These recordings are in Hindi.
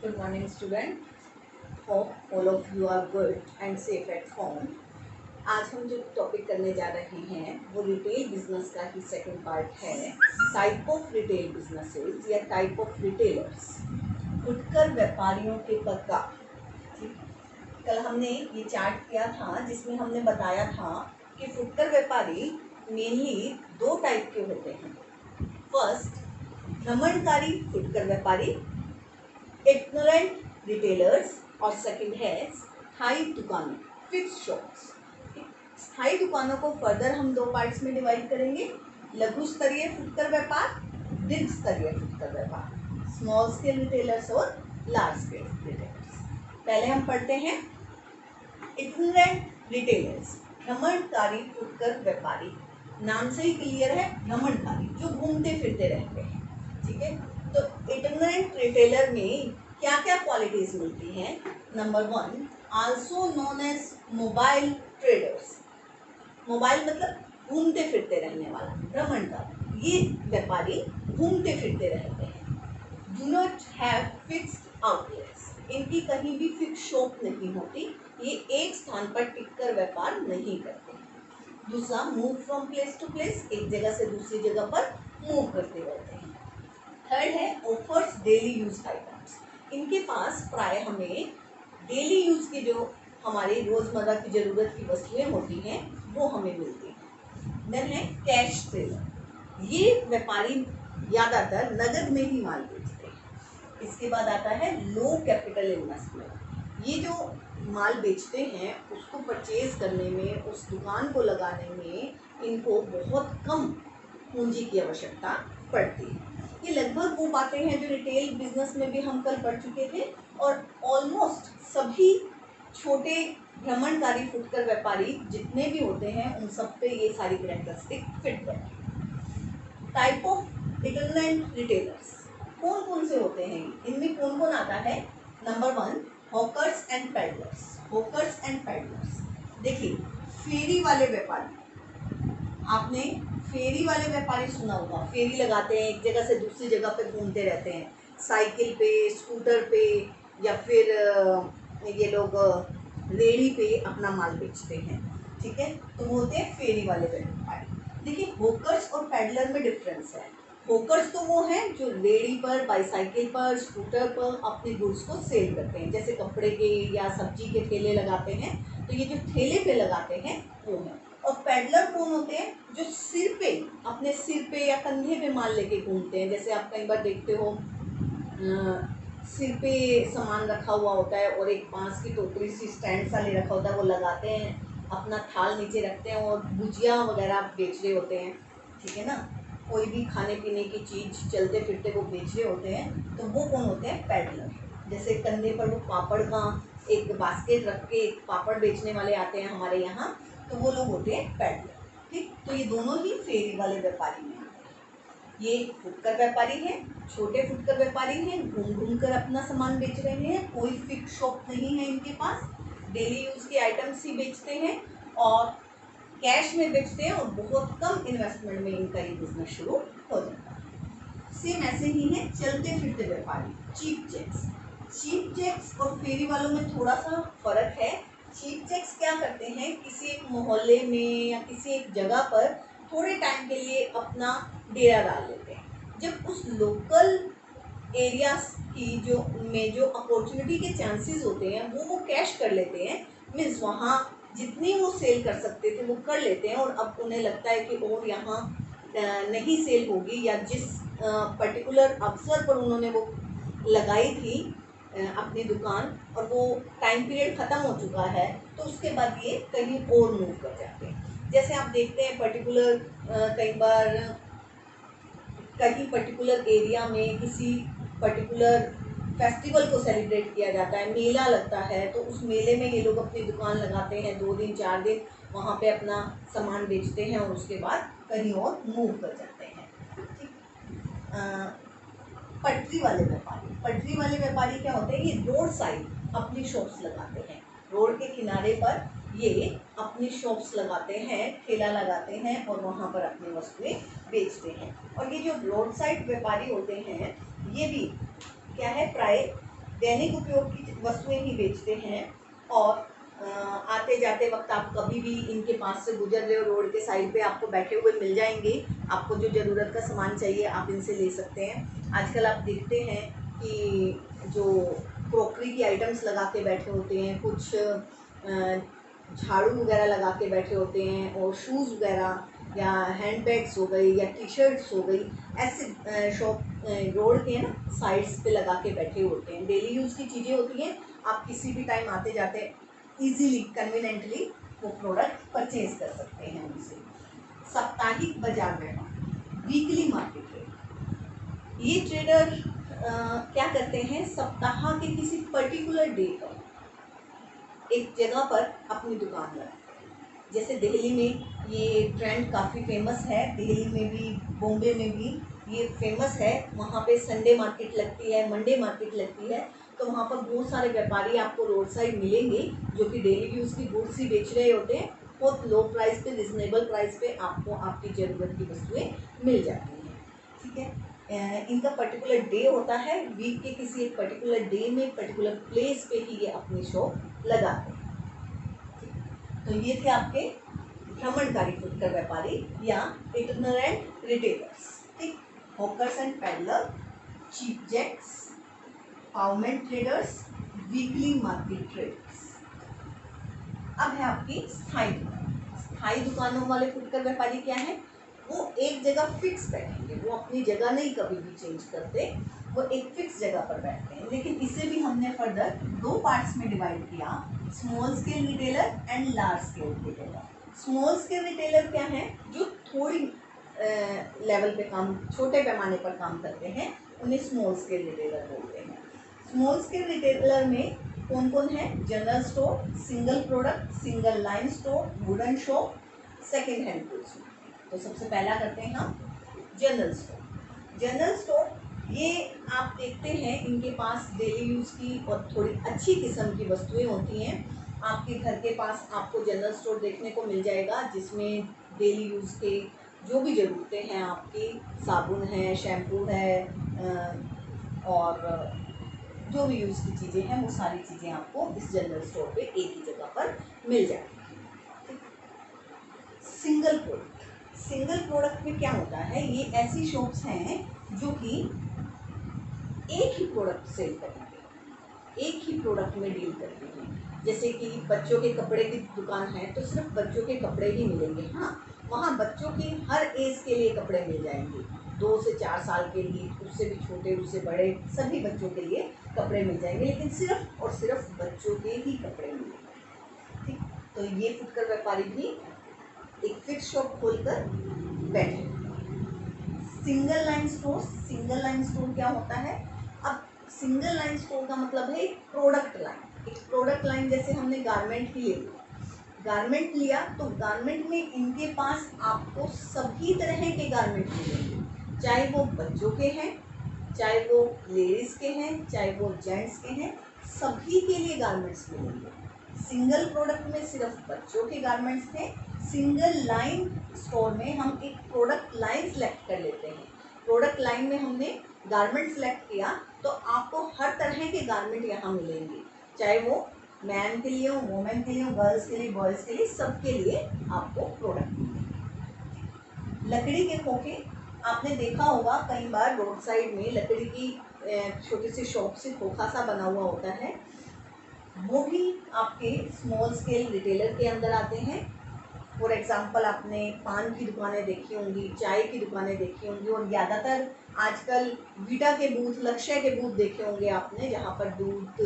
Good morning, student. Hope all of you are good and safe at home. आज हम जो टॉपिक करने जा रहे हैं वो रिटेल बिजनेस का ही सेकंड पार्ट है, टाइप ऑफ रिटेल बिजनेसेस या टाइप ऑफ रिटेलर्स, फुटकर व्यापारियों के प्रकार। कल हमने ये चार्ट किया था जिसमें हमने बताया था कि फुटकर व्यापारी मेनली दो टाइप के होते हैं। फर्स्ट, भ्रमणकारी फुटकर व्यापारी, इग्नोरेंट रिटेलर्स, और सेकंड है स्थायी दुकानें, फिक्स शॉप्स। स्थायी दुकानों को फर्दर हम दो पार्ट्स में डिवाइड करेंगे, लघु स्तरीय फुटकर व्यापार, दीर्घ स्तरीय फुटकर व्यापार, स्मॉल स्केल रिटेलर्स और लार्ज स्केल रिटेलर्स। पहले हम पढ़ते हैं इग्नोरेंट रिटेलर्स, भ्रमणकारी फुटकर व्यापारी। नाम से ही क्लियर है, भ्रमणकारी, जो घूमते फिरते रहते हैं। ठीक है, तो इग्नोरेंट रिटेलर में क्या क्या क्वालिटीज मिलती हैं? Number 1, also known as mobile traders. Mobile मतलब घूमते फिरते रहने वाला, भ्रमणकारी। ये व्यापारी घूमते फिरते रहते हैं। Do not have fixed outlets, इनकी कहीं भी फिक्स शॉप नहीं होती, ये एक स्थान पर टिककर व्यापार नहीं करते। दूसरा, move from place to place, एक जगह से दूसरी जगह पर मूव करते रहते हैं। थर्ड है ऑफर्स डेली यूज आइटम्स, इनके पास प्राय हमें डेली यूज की जो हमारी रोजमर्रा की जरूरत की वस्तुएं होती हैं वो हमें मिलती हैं। देन है कैश सेलर, ये व्यापारी ज़्यादातर नगद में ही माल बेचते हैं। इसके बाद आता है लो कैपिटल इन्वेस्टमेंट, ये जो माल बेचते हैं उसको परचेज करने में, उस दुकान को लगाने में इनको बहुत कम पूंजी की आवश्यकता पड़ती है। ये लगभग वो बातें हैं जो रिटेल बिजनेस में भी हम कल पढ़ चुके थे, और ऑलमोस्ट सभी छोटे भ्रमणकारी फुटकर व्यापारी जितने भी होते हैं उन सब पे ये सारी कैरेक्टरिस्टिक फिट करती है। टाइप ऑफ इग्नोरेंट रिटेलर्स कौन कौन से होते हैं? इनमें कौन कौन आता है? Number 1, hawkers and peddlers. Hawkers and peddlers, देखिए फेरी वाले व्यापारी, आपने फेरी वाले व्यापारी सुना होगा। फेरी लगाते हैं, एक जगह से दूसरी जगह पे घूमते रहते हैं, साइकिल पे, स्कूटर पे, या फिर ये लोग रेहड़ी पे अपना माल बेचते हैं। ठीक है, तो वो होते हैं फेरी वाले व्यापारी। देखिए होकर्स और पैडलर में डिफरेंस है। होकर्स तो वो हैं जो रेहड़ी पर, बाईसाइकिल पर, स्कूटर पर अपने गुड्स को सेल करते हैं, जैसे कपड़े के या सब्जी के ठेले लगाते हैं, तो ये जो ठेले पे लगाते हैं वो हैं। और पैडलर कौन होते हैं? जो सिर पे, अपने सिर पे या कंधे पे माल लेके घूमते हैं। जैसे आप कई बार देखते हो सिर पे सामान रखा हुआ होता है और एक बांस की टोकरी सी स्टैंड सा ले रखा होता है, वो लगाते हैं, अपना थाल नीचे रखते हैं और भुजिया वगैरह बेच रहे होते हैं। ठीक है ना, कोई भी खाने पीने की चीज़ चलते फिरते वो बेच रहे होते हैं, तो वो कौन होते हैं? पैडलर। जैसे कंधे पर वो पापड़ का एक बास्केट रख के एक पापड़ बेचने वाले आते हैं हमारे यहाँ, तो वो लोग होते हैं पैडलर। ठीक, तो ये दोनों ही फेरी वाले व्यापारी हैं। ये फुटकर व्यापारी हैं, छोटे फुटकर व्यापारी हैं, घूम घूम कर अपना सामान बेच रहे हैं, कोई फिक्स शॉप नहीं है इनके पास, डेली यूज के आइटम्स ही बेचते हैं और कैश में बेचते हैं, और बहुत कम इन्वेस्टमेंट में इनका ये बिजनेस शुरू हो जाता है। सेम ऐसे ही है चलते फिरते व्यापारी, चीप चेक्स। चीप चेक्स और फेरी वालों में थोड़ा सा फर्क है। चीप चेक्स क्या करते हैं, किसी एक मोहल्ले में या किसी एक जगह पर थोड़े टाइम के लिए अपना डेरा डाल लेते हैं। जब उस लोकल एरिया की जो अपॉर्चुनिटी के चांसेस होते हैं वो कैश कर लेते हैं, मीन्स वहाँ जितनी वो सेल कर सकते थे वो कर लेते हैं, और अब उन्हें लगता है कि और यहाँ नहीं सेल होगी, या जिस पर्टिकुलर अवसर पर उन्होंने वो लगाई थी अपनी दुकान और वो टाइम पीरियड ख़त्म हो चुका है, तो उसके बाद ये कहीं और मूव कर जाते हैं। जैसे आप देखते हैं पर्टिकुलर कई बार कहीं पर्टिकुलर एरिया में किसी पर्टिकुलर फेस्टिवल को सेलिब्रेट किया जाता है, मेला लगता है, तो उस मेले में ये लोग अपनी दुकान लगाते हैं, 2 दिन 4 दिन वहाँ पे अपना सामान बेचते हैं और उसके बाद कहीं और मूव कर जाते हैं। ठीक, पटरी वाले व्यापारी। पटरी वाले व्यापारी क्या होते हैं? ये रोड साइड अपनी शॉप्स लगाते हैं, रोड के किनारे पर ये अपनी शॉप्स लगाते हैं, ठेला लगाते हैं और वहाँ पर अपनी वस्तुएं बेचते हैं। और ये जो रोड साइड व्यापारी होते हैं ये भी क्या है, प्राय दैनिक उपयोग की वस्तुएं ही बेचते हैं। और आते जाते वक्त आप कभी भी इनके पास से गुजर रहे हो, रोड के साइड पे आपको बैठे हुए मिल जाएंगे। आपको जो ज़रूरत का सामान चाहिए आप इनसे ले सकते हैं। आजकल आप देखते हैं कि जो क्रॉकरी की आइटम्स लगा के बैठे होते हैं, कुछ झाड़ू वगैरह लगा के बैठे होते हैं, और शूज़ वगैरह या हैंड बैग्स हो गई या टी शर्ट्स हो गई, ऐसे शॉप रोड के ना साइड्स पे लगा के बैठे होते हैं। डेली यूज़ की चीज़ें होती हैं, आप किसी भी टाइम आते जाते इजीली कन्वीनियंटली वो प्रोडक्ट परचेज कर सकते हैं उनसे। साप्ताहिक बाजार व्यवहार, वीकली मार्केट रेट। ये ट्रेडर क्या करते हैं, सप्ताह के किसी पर्टिकुलर डे पर एक जगह पर अपनी दुकान लगाते हैं। जैसे दिल्ली में ये ट्रेंड काफ़ी फेमस है, दिल्ली में भी, बॉम्बे में भी ये फेमस है। वहाँ पे संडे मार्केट लगती है, मंडे मार्केट लगती है, तो वहाँ पर बहुत सारे व्यापारी आपको रोड साइड मिलेंगे जो कि डेली यूज़ की गुड्स ही बेच रहे होते हैं। बहुत लो प्राइस पे, रिजनेबल प्राइस पे आपको आपकी ज़रूरत की वस्तुएं मिल जाती हैं। ठीक है, इनका पर्टिकुलर डे होता है, वीक के किसी एक पर्टिकुलर डे में पर्टिकुलर प्लेस पे ही ये अपनी शॉप लगाते हैं। तो ये थे आपके भ्रमणकारी फुटकर व्यापारी या इटिनरेंट रिटेलर्स। ठीक, hawkers and pedlar, cheap jacks, pavement traders, weekly market traders. अब है आपकी स्थायी दुकान। स्थायी दुकानों वाले फुटकर व्यापारी क्या है, वो एक जगह फिक्स बैठेंगे, वो अपनी जगह नहीं कभी भी चेंज करते, वो एक फिक्स जगह पर बैठते हैं। लेकिन इसे भी हमने फर्दर दो पार्ट्स में डिवाइड किया, small scale retailer and large scale retailer. Small scale retailer क्या है, जो थोड़ी लेवल पे काम, छोटे पैमाने पर काम करते हैं, उन्हें स्मॉल स्केल रिटेलर बोलते हैं। स्मॉल स्केल रिटेलर में कौन कौन है, general store, single product, single line store, wooden shop, second hand goods. तो सबसे पहला करते हैं हम जनरल स्टोर। जनरल स्टोर ये आप देखते हैं इनके पास डेली यूज़ की और थोड़ी अच्छी किस्म की वस्तुएं होती हैं। आपके घर के पास आपको जनरल स्टोर देखने को मिल जाएगा, जिसमें डेली यूज़ के जो भी ज़रूरतें हैं आपकी, साबुन है, शैम्पू है, और जो भी यूज़ की चीज़ें हैं वो सारी चीज़ें आपको इस जनरल स्टोर पे एक ही जगह पर मिल जाएगी। सिंगल प्रोडक्ट, सिंगल प्रोडक्ट में क्या होता है, ये ऐसी शॉप्स हैं जो कि एक ही प्रोडक्ट सेल करती है, एक ही प्रोडक्ट में डील करती हैं। जैसे कि बच्चों के कपड़े की दुकान है तो सिर्फ बच्चों के कपड़े ही मिलेंगे। हाँ, वहाँ बच्चों की हर एज के लिए कपड़े मिल जाएंगे, 2 से 4 साल के लिए, उससे भी छोटे, उससे बड़े, सभी बच्चों के लिए कपड़े मिल जाएंगे, लेकिन सिर्फ और सिर्फ बच्चों के ही कपड़े मिलेंगे। ठीक, तो ये फुटकर व्यापारी भी एक फिक्स शॉप खोलकर बैठे। Single line store, single line store क्या होता है, अब सिंगल लाइन स्टोर का मतलब है एक प्रोडक्ट लाइन। एक प्रोडक्ट लाइन जैसे हमने गारमेंट ही ले लिया, गारमेंट लिया तो गारमेंट में इनके पास आपको सभी तरह के गारमेंट मिलेंगे, चाहे वो बच्चों के हैं, चाहे वो लेडीज़ के हैं, चाहे वो जेंट्स के हैं, सभी के लिए गारमेंट्स मिलेंगे। सिंगल प्रोडक्ट में सिर्फ बच्चों के गारमेंट्स थे। सिंगल लाइन स्टोर में हम एक प्रोडक्ट लाइन सेलेक्ट कर लेते हैं। प्रोडक्ट लाइन में हमने गारमेंट सेलेक्ट किया तो आपको हर तरह के गारमेंट यहाँ मिलेंगे, चाहे वो मैन के लिए हो, वुमेन के लिए हो, गर्ल्स के लिए, बॉयज़ के लिए, सबके लिए आपको प्रोडक्ट मिलेंगे। लकड़ी के खोखे, आपने देखा होगा कई बार रोड साइड में लकड़ी की छोटी सी शॉप से खोखा सा बना हुआ होता है, वो भी आपके स्मॉल स्केल रिटेलर के अंदर आते हैं। फॉर एग्जांपल आपने पान की दुकानें देखी होंगी, चाय की दुकानें देखी होंगी, और ज़्यादातर आजकल वीटा के बूथ, लक्ष्य के बूथ देखे होंगे आपने, जहाँ पर दूध,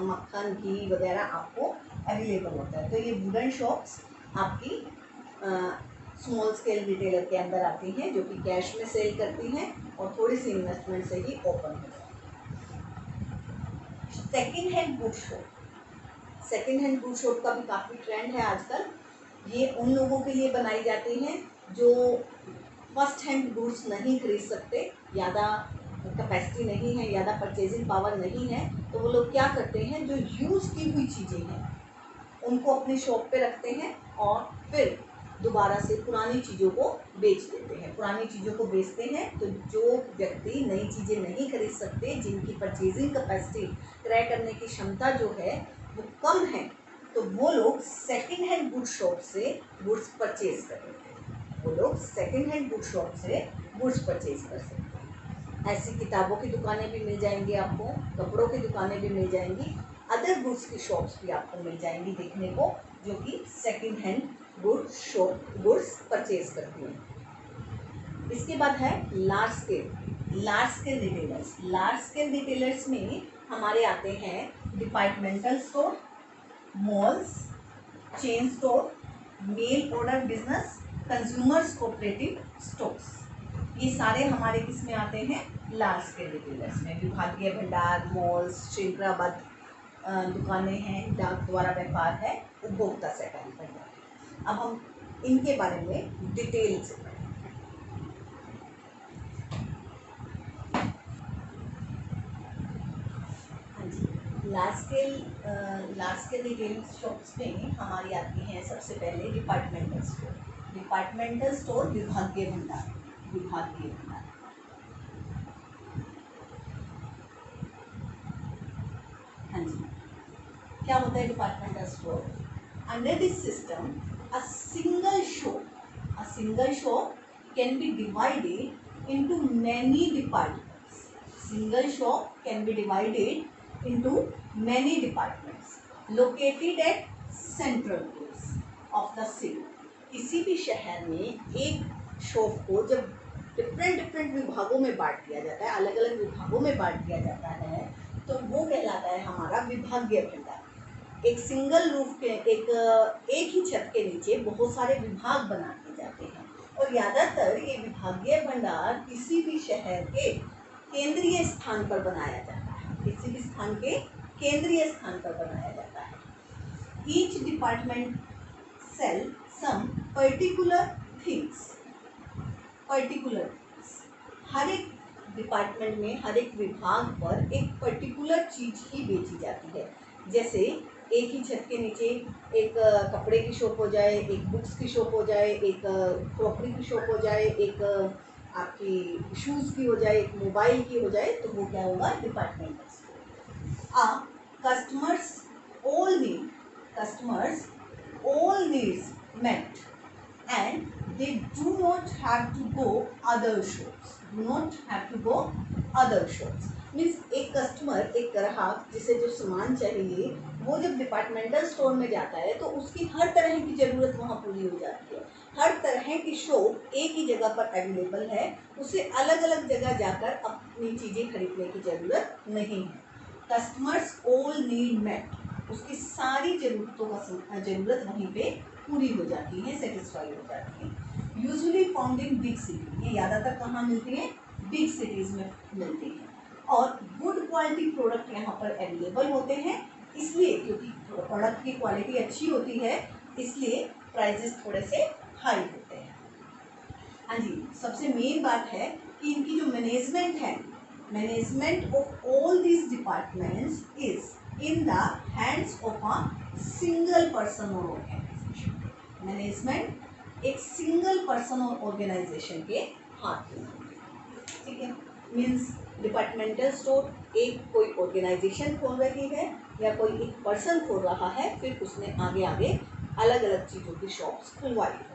मक्खन, घी वगैरह आपको अवेलेबल होता है। तो ये वुडन शॉप्स आपकी स्मॉल स्केल रिटेलर के अंदर आती हैं, जो कि कैश में सेल करती हैं और थोड़ी सी इन्वेस्टमेंट से ही ओपन हो जाती है। Second hand good shop, second hand good shop का भी काफ़ी ट्रेंड है आजकल। ये उन लोगों के लिए बनाई जाती हैं जो फर्स्ट हैंड गुड्स नहीं खरीद सकते, ज़्यादा कैपेसिटी नहीं है, ज़्यादा परचेजिंग पावर नहीं है, तो वो लोग क्या करते हैं, जो यूज़ की हुई चीज़ें हैं उनको अपनी शॉप पे रखते हैं और फिर दोबारा से पुरानी चीज़ों को बेच देते हैं। पुरानी चीज़ों को बेचते हैं तो जो व्यक्ति नई चीज़ें नहीं खरीद सकते, जिनकी परचेजिंग कैपेसिटी, क्रय करने की क्षमता जो है वो कम है, तो वो लोग सेकेंड हैंड गुड शॉप से गुड्स परचेज करेंगे। वो लोग सेकेंड हैंड गुड शॉप से गुड्स परचेज कर सकते हैं। ऐसी किताबों की दुकानें भी मिल जाएंगी आपको, कपड़ों की दुकानें भी मिल जाएंगी, अदर गुड्स की शॉप्स भी आपको मिल जाएंगी देखने को, जो कि सेकेंड हैंड गुड्स परचेज करती हैं। इसके बाद है large scale retailers. Large scale retailers में हमारे आते हैं departmental store, malls, chain store, mail order business, consumers cooperative stores. ये सारे हमारे किस में आते हैं? लार्ज स्केल रिटेलर्स में। विभागीय भंडार, मॉल्स, श्रृंखलाबद्ध दुकानें हैं, डाक द्वारा व्यापार है, उपभोक्ता सहकारी भंडार। अब हम इनके बारे में डिटेल से पढ़ें। हाँ जी, लार्ज स्केल रिटेल शॉप्स में हमारी आती हैं सबसे पहले डिपार्टमेंटल स्टोर। डिपार्टमेंटल स्टोर विभागीय भंडार। हाँ जी, क्या होता है departmental store? Under this system a single shop can be divided into many departments. Single shop can be divided into many departments located at central place of the city. किसी भी शहर में एक शॉप को जब डिफरेंट विभागों में बांट दिया जाता है, अलग अलग विभागों में बांट दिया जाता है, तो वो कहलाता है हमारा विभागीय भंडार। एक सिंगल रूफ के एक ही छत के नीचे बहुत सारे विभाग बना दिए जाते हैं, और ज़्यादातर ये विभागीय भंडार किसी भी शहर के केंद्रीय स्थान पर बनाया जाता है। किसी भी स्थान के केंद्रीय स्थान पर बनाया जाता है। Each department sell some particular things. हर एक डिपार्टमेंट में, हर एक विभाग पर एक पर्टिकुलर चीज ही बेची जाती है। जैसे एक ही छत के नीचे एक कपड़े की शॉप हो जाए, एक बुक्स की शॉप हो जाए, एक क्रॉकरी की शॉप हो जाए, एक आपकी शूज़ की हो जाए, एक मोबाइल की हो जाए, तो वो क्या होगा? Departmental store. Customers all needs met and they do not have to go other shops. Means एक कस्टमर, एक ग्राहक जिसे जो सामान चाहिए, वो जब डिपार्टमेंटल स्टोर में जाता है तो उसकी हर तरह की ज़रूरत वहाँ पूरी हो जाती है। हर तरह की शॉप एक ही जगह पर अवेलेबल है, उसे अलग अलग जगह जाकर अपनी चीज़ें खरीदने की ज़रूरत नहीं है। कस्टमर्स ऑल नीड मेट, उसकी सारी ज़रूरतों का ज़रूरत वहीं पे पूरी हो जाती है, सेटिस्फाई हो जाती है। Usually found in big city, ये ज़्यादातर कहाँ मिलती है? बिग सिटीज़ में मिलती है। और गुड क्वालिटी प्रोडक्ट यहाँ पर अवेलेबल होते हैं, इसलिए क्योंकि प्रोडक्ट की क्वालिटी अच्छी होती है, इसलिए प्राइजेस थोड़े से हाई होते हैं। हाँ जी, सबसे मेन बात है कि इनकी जो मैनेजमेंट है, management of all these departments is in the hands of a single person और ऑर्गेनाइजेशन। मैनेजमेंट एक सिंगल पर्सन और ऑर्गेनाइजेशन के हाथ में, ठीक है। मीन्स डिपार्टमेंटल स्टोर एक कोई ऑर्गेनाइजेशन खोल रही है या कोई एक पर्सन खोल रहा है, फिर उसने आगे अलग अलग चीज़ों की शॉप्स खुलवाई है।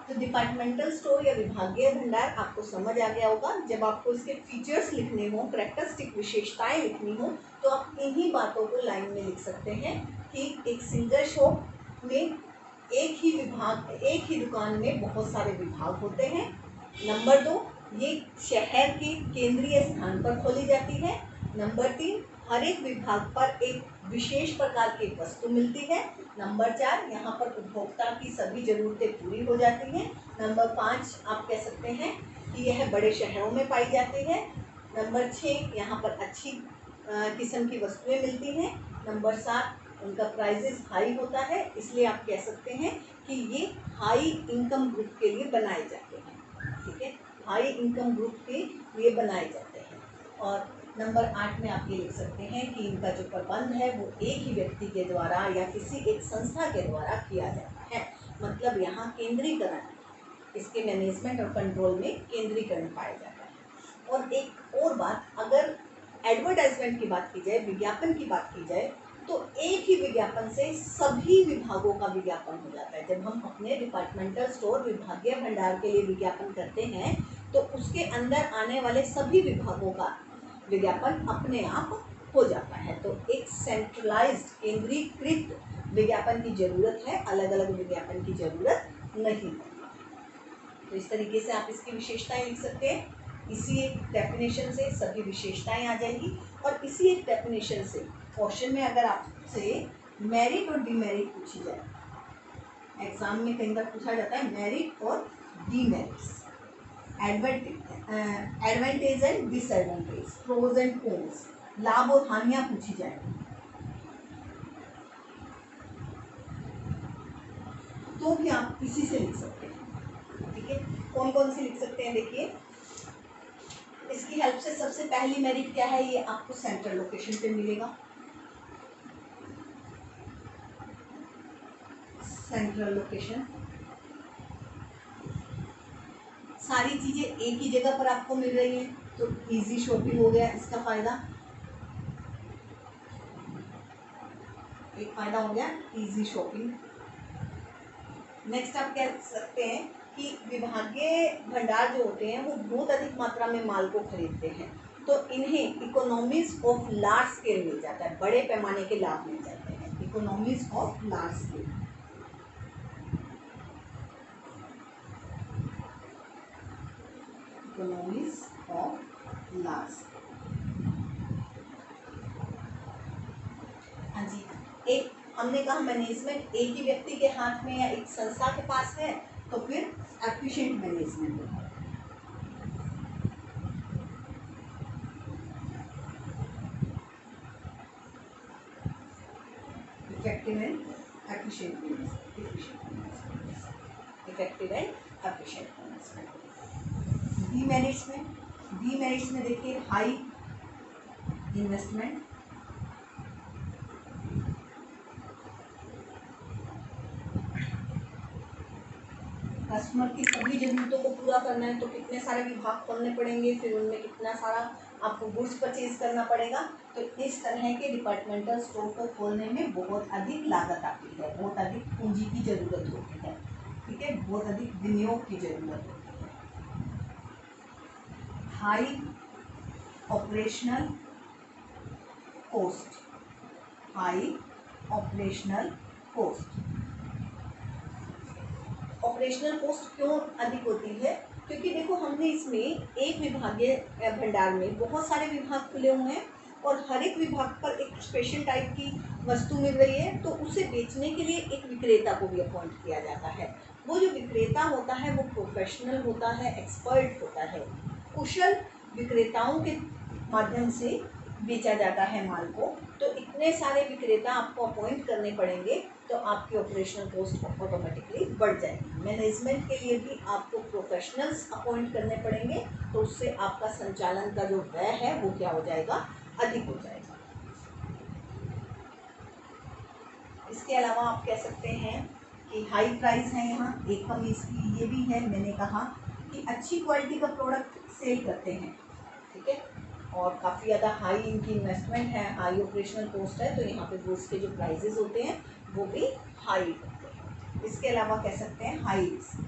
तो डिपार्टमेंटल स्टोर या विभागीय भंडार आपको समझ आ गया होगा। जब आपको इसके फीचर्स लिखने हो, कैरेक्टरिस्टिक विशेषताएं लिखनी हो, तो आप इन्हीं बातों को लाइन में लिख सकते हैं कि एक सिंगल शॉप में एक ही दुकान में बहुत सारे विभाग होते हैं। नंबर 2, ये शहर के केंद्रीय स्थान पर खोली जाती है। नंबर 3, हर एक विभाग पर एक विशेष प्रकार की वस्तु मिलती है। नंबर 4, यहाँ पर उपभोक्ता की सभी ज़रूरतें पूरी हो जाती हैं। नंबर 5, आप कह सकते हैं कि यह बड़े शहरों में पाई जाती है। नंबर 6, यहाँ पर अच्छी किस्म की वस्तुएं मिलती हैं। नंबर 7, उनका प्राइजेस हाई होता है, इसलिए आप कह सकते हैं कि ये हाई इनकम ग्रुप के लिए बनाए जाते हैं, ठीक है। हाई इनकम ग्रुप के लिए बनाए जाते हैं। और नंबर 8 में आप ये लिख सकते हैं कि इनका जो प्रबंध है वो एक ही व्यक्ति के द्वारा या किसी एक संस्था के द्वारा किया जाता है। मतलब यहाँ केंद्रीकरण, इसके मैनेजमेंट और कंट्रोल में केंद्रीकरण पाया जाता है। और एक और बात, अगर एडवर्टाइजमेंट की बात की जाए, विज्ञापन की बात की जाए, तो एक ही विज्ञापन से सभी विभागों का विज्ञापन हो जाता है। जब हम अपने डिपार्टमेंटल स्टोर विभागीय भंडार के लिए विज्ञापन करते हैं तो उसके अंदर आने वाले सभी विभागों का विज्ञापन अपने आप हो जाता है। तो एक सेंट्रलाइज्ड, केंद्रीकृत विज्ञापन की जरूरत है, अलग अलग विज्ञापन की जरूरत नहीं है। तो इस तरीके से आप इसकी विशेषताएं लिख सकते हैं। इसी एक डेफिनेशन से सभी विशेषताएं आ जाएगी। और इसी एक डेफिनेशन से क्वेश्चन में अगर आपसे मेरिट और डीमेरिट पूछी जाए, एग्जाम में कई बार पूछा जाता है मेरिट और demerits, advantage and disadvantage, pros and cons, लाभ और हानियां पूछी जाए तो भी आप इसी से लिख सकते हैं। ठीक है, कौन कौन से लिख सकते हैं? देखिए, इसकी हेल्प से सबसे पहली मेरिट क्या है, ये आपको सेंट्रल लोकेशन पे मिलेगा। सेंट्रल लोकेशन, सारी चीजें एक ही जगह पर आपको मिल रही हैं, तो इजी शॉपिंग हो गया इसका फायदा। एक फायदा हो गया इजी शॉपिंग। नेक्स्ट आप कह सकते हैं कि विभागीय भंडार जो होते हैं वो बहुत अधिक मात्रा में माल को खरीदते हैं, तो इन्हें इकोनॉमीज ऑफ लार्ज स्केल मिल जाता है, बड़े पैमाने के लाभ मिल जाते हैं। Economies of large scale, economies of large scale. हाँ जी, एक हमने कहा मैनेजमेंट एक ही व्यक्ति के हाथ में या एक संस्था के पास है, तो फिर एफिशिएंट मैनेजमेंट होगा। Effective and efficient management, effective and efficient management. Demerits में देखिए हाई इन्वेस्टमेंट, कस्टमर की सभी जरूरतों को पूरा करना है तो कितने सारे विभाग खोलने पड़ेंगे, फिर उनमें कितना सारा आपको गुड्स परचेज करना पड़ेगा। तो इस तरह के डिपार्टमेंटल स्टोर को खोलने में बहुत अधिक लागत आती है, बहुत अधिक पूंजी की जरूरत होती है। ठीक है, बहुत अधिक विनियोग की जरूरत होती है। High operational cost, high operational cost. Operational cost क्यों अधिक होती है? क्योंकि देखो, हमने इसमें एक विभागीय भंडार में बहुत सारे विभाग खुले हुए हैं और हर एक विभाग पर एक स्पेशल टाइप की वस्तु मिल रही है, तो उसे बेचने के लिए एक विक्रेता को भी अपॉइंट किया जाता है। वो जो विक्रेता होता है वो प्रोफेशनल होता है, एक्सपर्ट होता है, कुशल विक्रेताओं के माध्यम से बेचा जाता है माल को। तो इतने सारे विक्रेता आपको अपॉइंट करने पड़ेंगे तो आपकी ऑपरेशनल कॉस्ट ऑटोमेटिकली बढ़ जाएगी। मैनेजमेंट के लिए भी आपको प्रोफेशनल्स अपॉइंट करने पड़ेंगे, तो उससे आपका संचालन का जो व्यय है वो क्या हो जाएगा, अधिक हो जाएगा। इसके अलावा आप कह सकते हैं कि हाई प्राइस है, यहाँ एक कमी इसकी ये भी है, मैंने कहा कि अच्छी क्वालिटी का प्रोडक्ट सेल करते हैं। ठीक है, और काफ़ी ज़्यादा हाई इनकी इन्वेस्टमेंट है, हाई ऑपरेशनल कॉस्ट है, तो यहाँ पे गुड्स के जो प्राइजेस होते हैं वो भी हाई होते हैं। इसके अलावा कह सकते हैं हाई रिस्क,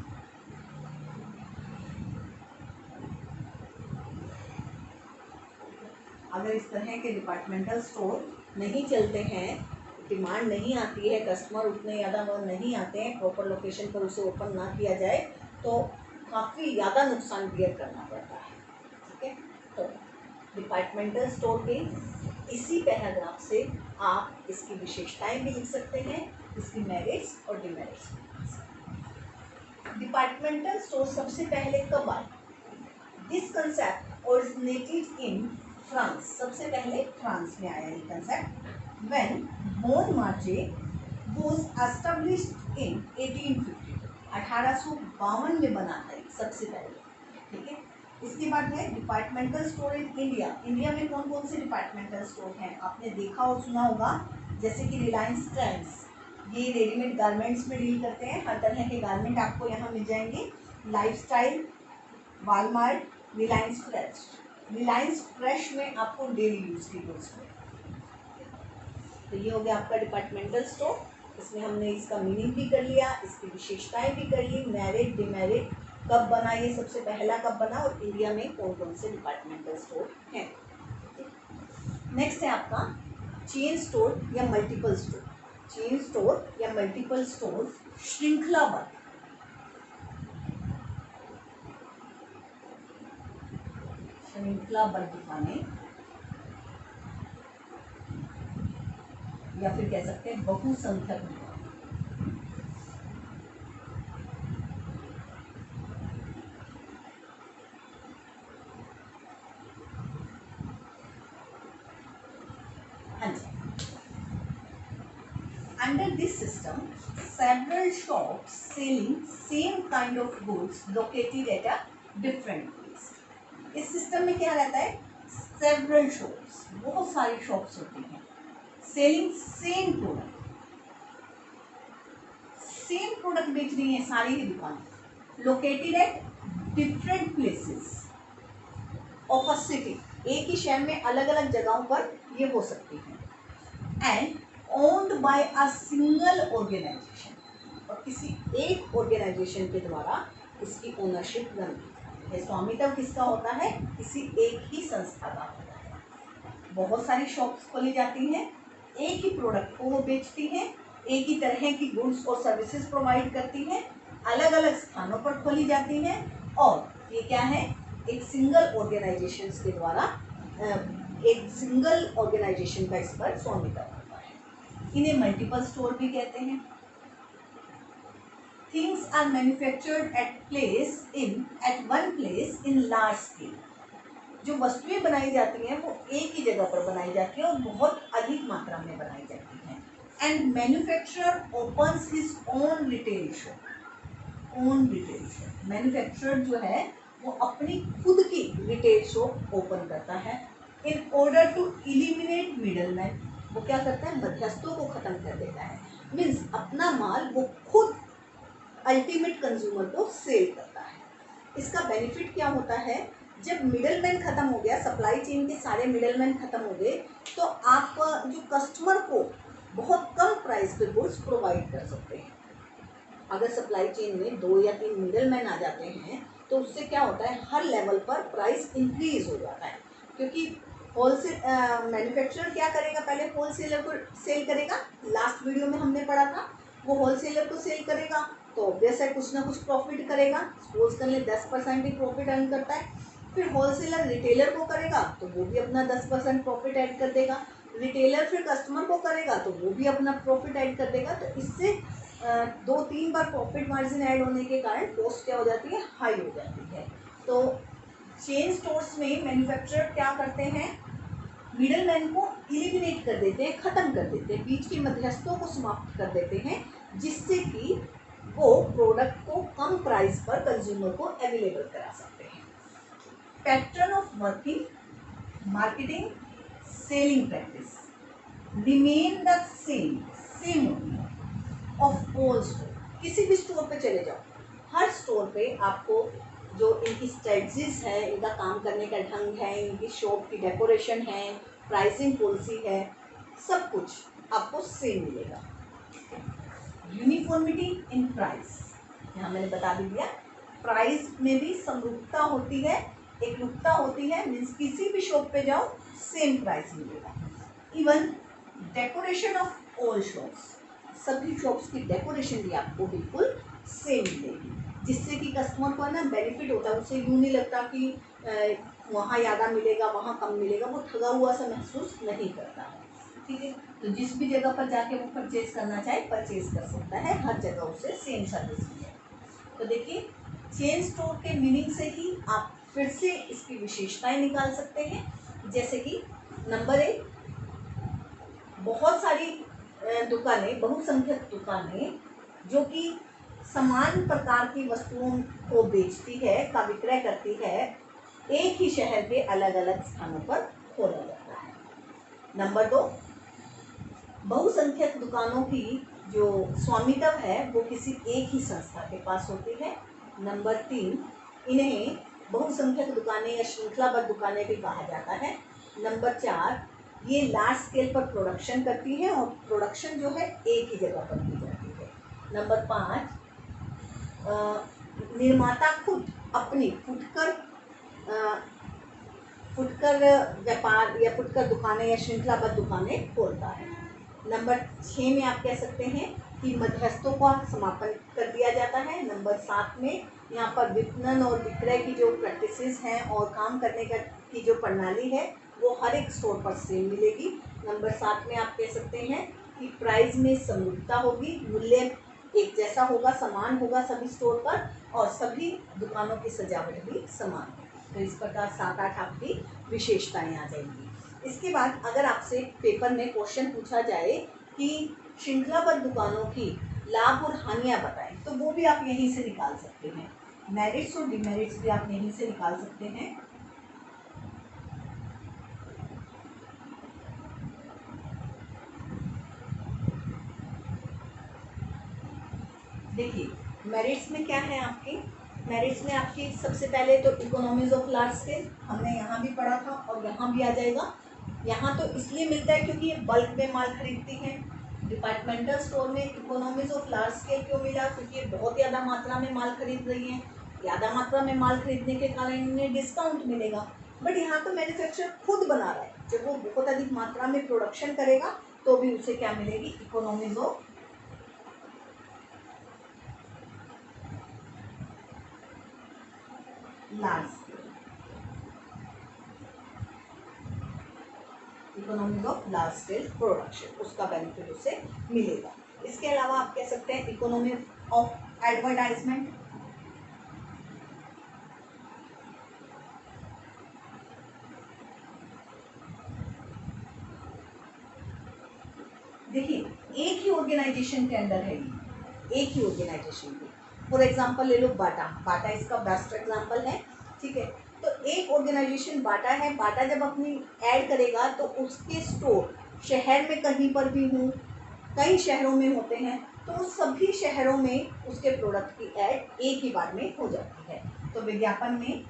अगर इस तरह के डिपार्टमेंटल स्टोर नहीं चलते हैं, डिमांड नहीं आती है, कस्टमर उतने ज़्यादा नहीं आते हैं, प्रॉपर लोकेशन पर उसे ओपन ना किया जाए तो काफ़ी ज़्यादा नुकसान बियर करना पड़ता है। ठीक है, तो डिपार्टमेंटल स्टोर के इसी पैराग्राफ से आप इसकी विशेषताएं भी लिख सकते हैं, इसकी मेरिट्स और डिमेरिट्स। डिपार्टमेंटल स्टोर सबसे पहले कब आए? This concept originated in France, सबसे पहले फ्रांस में आया ये concept. When Bon Marché was established in 1850, 1852 में बना था सबसे पहले। ठीक है, इसके बाद है departmental store in India. India में कौन कौन से डिपार्टमेंटल स्टोर हैं? आपने देखा और सुना होगा, जैसे कि रिलायंस ट्रेंड्स, ये रेडीमेड गारमेंट्स में डील करते हैं। हर तरह के गारमेंट आपको यहाँ मिल जाएंगे। Lifestyle, Walmart, Reliance fresh. Reliance fresh में आपको डेली यूज की गुड्स में। तो ये हो गया आपका डिपार्टमेंटल स्टोर। इसमें हमने इसका मीनिंग भी कर लिया, इसकी विशेषताएं भी कर ली, मेरिट डिमेरिट, कब बना ये सबसे पहला कब बना और इंडिया में कौन कौन से डिपार्टमेंटल स्टोर हैं। नेक्स्ट है आपका चेन स्टोर या मल्टीपल स्टोर। चेन स्टोर या मल्टीपल स्टोर श्रृंखलाबद्ध दुकानें या फिर कह सकते हैं बहुसंख्यक दुकान। Under this system, several shops selling same kind of goods located at a different place. इस सिस्टम में क्या रहता है? Several shops, बहुत सारी शॉप्स होती हैं, selling same product, same product बेच रही हैं सारी ही दुकानें, located at different places of a city, एक ही शहर में अलग अलग जगहों पर ये हो सकती हैं, and owned by a single organization, और किसी एक ऑर्गेनाइजेशन के द्वारा इसकी ओनरशिप बनती है। स्वामित्व किसका होता है? किसी एक ही संस्था का होता है। बहुत सारी शॉप्स खोली जाती हैं, एक ही प्रोडक्ट को वो बेचती हैं, एक ही तरह की गुड्स और सर्विसेज प्रोवाइड करती हैं, अलग अलग स्थानों पर खोली जाती हैं, और ये क्या है? एक सिंगल ऑर्गेनाइजेशन के द्वारा एक सिंगल ऑर्गेनाइजेशन का इस पर स्वामित्व होता है। इन्हें मल्टीपल स्टोर भी कहते हैं। Things are manufactured at one place in large scale. जो वस्तुएं बनाई जाती हैं वो एक ही जगह पर बनाई जाती हैं और बहुत अधिक मात्रा में बनाई जाती हैं। And manufacturer opens his own retail shop. Own retail shop, manufacturer जो है वो अपनी खुद की रिटेल शॉप ओपन करता है। In order to eliminate middleman, वो क्या करता है? मध्यस्थों को खत्म कर देता है। मीन्स अपना माल वो खुद अल्टीमेट कंज्यूमर को सेल करता है। इसका बेनिफिट क्या होता है? जब मिडलमैन खत्म हो गया, सप्लाई चेन के सारे मिडलमैन खत्म हो गए, तो आप जो कस्टमर को बहुत कम प्राइस पे गुड्स प्रोवाइड कर सकते हैं। अगर सप्लाई चेन में 2 या 3 मिडलमैन आ जाते हैं तो उससे क्या होता है? हर लेवल पर प्राइस इंक्रीज हो जाता है, क्योंकि होलसेल मैन्युफैक्चरर क्या करेगा? पहले होलसेलर को सेल करेगा। लास्ट वीडियो में हमने पढ़ा था, वो होलसेलर को सेल करेगा तो ऑब्वियस है कुछ ना कुछ प्रॉफिट करेगा। सपोज कर ले 10% ही प्रॉफिट अर्न करता है। फिर होलसेलर रिटेलर को करेगा तो वो भी अपना 10% प्रॉफिट ऐड कर देगा। रिटेलर फिर कस्टमर को करेगा तो वो भी अपना प्रॉफिट ऐड कर देगा। तो इससे 2-3 बार प्रॉफिट मार्जिन ऐड होने के कारण कॉस्ट क्या हो जाती है? हाई हो जाती है। तो चेन स्टोर्स में मैन्युफैक्चरर क्या करते हैं? मिडलमैन को एलिमिनेट कर देते हैं, ख़त्म कर देते हैं, बीच के मध्यस्थों को समाप्त कर देते हैं, जिससे कि वो प्रोडक्ट को कम प्राइस पर कंज्यूमर को अवेलेबल करा सकते हैं। Pattern of working, marketing, selling practice remain the same of all store. किसी भी स्टोर पे चले जाओ, हर स्टोर पे आपको जो इनकी स्ट्रेटजीज है, इनका काम करने का ढंग है, इनकी शॉप की डेकोरेशन है, प्राइसिंग पॉलिसी है, सब कुछ आपको सेम मिलेगा। यूनिफॉर्मिटी इन प्राइस, यहाँ मैंने बता भी दिया, प्राइस में भी समरूपता होती है, एकरूपता होती है। मीन्स किसी भी शॉप पे जाओ सेम प्राइस मिलेगा। Even decoration of all shops, सभी शॉप्स की डेकोरेशन भी आपको बिल्कुल सेम मिलेगी, जिससे कि कस्टमर को है ना बेनिफिट होता है। उसे यूँ नहीं लगता कि वहाँ ज़्यादा मिलेगा वहाँ कम मिलेगा, वो ठगा हुआ सा महसूस नहीं करता है। ठीक है, तो जिस भी जगह पर जाके वो परचेज करना चाहे परचेज कर सकता है, हर जगह उसे सेम सर्विस मिलेगी। तो देखिए, चेन स्टोर के मीनिंग से ही आप फिर से इसकी विशेषताएं निकाल सकते हैं। जैसे कि नंबर 1, बहुत सारी दुकानें, बहुसंख्यक दुकानें जो कि समान प्रकार की वस्तुओं को बेचती है, का विक्रय करती है, एक ही शहर के अलग अलग स्थानों पर खोला जाता है। नंबर 2, बहुसंख्यक दुकानों की जो स्वामित्व है वो किसी एक ही संस्था के पास होती है। नंबर 3, इन्हें बहुसंख्यक दुकानें या श्रृंखलाबद्ध दुकानें भी कहा जाता है। नंबर 4, ये लार्ज स्केल पर प्रोडक्शन करती हैं और प्रोडक्शन जो है एक ही जगह पर की जाती है। नंबर 5, निर्माता खुद अपनी फुटकर व्यापार या फुटकर दुकानें या श्रृंखलाबद्ध दुकानें खोलता है। नंबर 6 में आप कह सकते हैं कि मध्यस्थों का समापन कर दिया जाता है। नंबर 7 में यहाँ पर विपणन और विक्रय की जो प्रैक्टिसेस हैं और काम करने की जो प्रणाली है वो हर एक स्टोर पर सेम मिलेगी। नंबर 7 में आप कह सकते हैं कि प्राइस में समरूपता होगी, मूल्य एक जैसा होगा, समान होगा सभी स्टोर पर, और सभी दुकानों की सजावट भी समान है। तो इस प्रकार 7-8 आपकी विशेषताएं आ जाएंगी। इसके बाद अगर आपसे पेपर में क्वेश्चन पूछा जाए कि श्रृंखलाबद्ध दुकानों की लाभ और हानियां बताएं, तो वो भी आप यहीं से निकाल सकते हैं। मेरिट्स और डिमेरिट्स भी आप यहीं से निकाल सकते हैं। देखिए मेरिट्स में क्या है आपकी, मेरिट्स में आपकी सबसे पहले तो इकोनॉमीज ऑफ लार्ज स्केल, हमने यहाँ भी पढ़ा था और यहाँ भी आ जाएगा। यहाँ तो इसलिए मिलता है क्योंकि ये बल्क में माल खरीदती हैं। डिपार्टमेंटल स्टोर में इकोनॉमीज ऑफ लार्ज स्केल क्यों मिला, क्योंकि ये बहुत ज़्यादा मात्रा में माल खरीद रही हैं। ज़्यादा मात्रा में माल खरीदने के कारण इन्हें डिस्काउंट मिलेगा। बट यहाँ तो मैन्युफैक्चरर खुद बना रहा है, जब वो बहुत अधिक मात्रा में प्रोडक्शन करेगा तो भी उसे क्या मिलेगी, economies of large scale, economies of large scale production, उसका बेनिफिट उसे मिलेगा। इसके अलावा आप कह सकते हैं इकोनॉमी ऑफ एडवर्टाइजमेंट। देखिए एक ही ऑर्गेनाइजेशन के अंडर है, एक ही ऑर्गेनाइजेशन की। फॉर एग्जांपल ले लो बाटा, बाटा इसका बेस्ट एग्जांपल है, ठीक है। तो एक ऑर्गेनाइजेशन बाटा है, बाटा जब अपनी ऐड करेगा तो उसके स्टोर शहर में कहीं पर भी हों, कई शहरों में होते हैं, तो उस सभी शहरों में उसके प्रोडक्ट की ऐड एक ही बार में हो जाती है। तो विज्ञापन में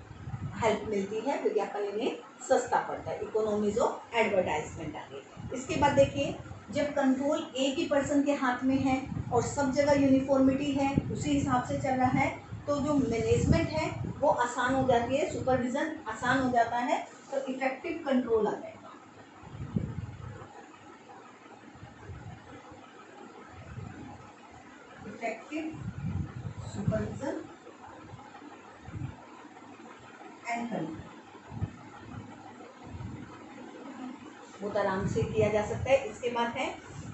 हेल्प मिलती है, विज्ञापन इन्हें सस्ता पड़ता है, इकोनॉमीज ऑफ एडवर्टाइजमेंट आ गई। इसके बाद देखिए जब कंट्रोल एक ही पर्सन के हाथ में है और सब जगह यूनिफॉर्मिटी है, उसी हिसाब से चल रहा है, तो जो मैनेजमेंट है वो आसान हो जाती है, सुपरविजन आसान हो जाता है, तो इफेक्टिव कंट्रोल आ जाएगा। इफेक्टिव सुपरविजन एंड कंट्रोल बहुत आराम से किया जा सकता है। इसके बाद है